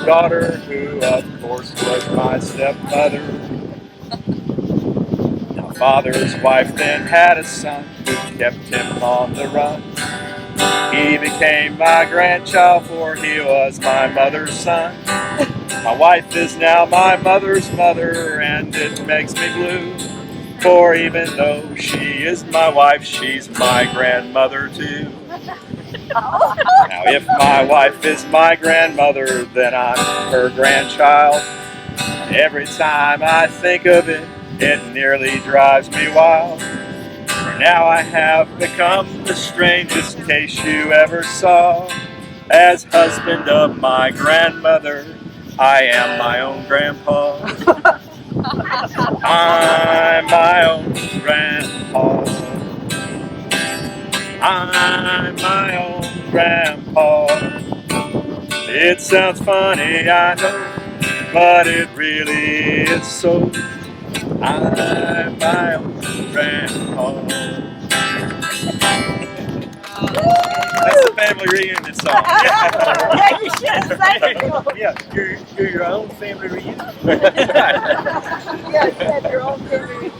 daughter, who of course was my stepmother. My father's wife then had a son who kept him on the run. He became my grandchild, for he was my mother's son. My wife is now my mother's mother, and it makes me blue. For even though she is my wife, she's my grandmother too. Now if my wife is my grandmother, then I'm her grandchild. Every time I think of it, it nearly drives me wild. For now I have become the strangest case you ever saw. As husband of my grandmother, I am my own grandpa. I'm my own grandpa. I'm my own grandpa. It sounds funny, I know, but it really is so. I'm my own grandpa. That's the family reunion song. Yeah, you should have sang it. Yeah, you're your own family reunion. Yeah, you had your own family reunion.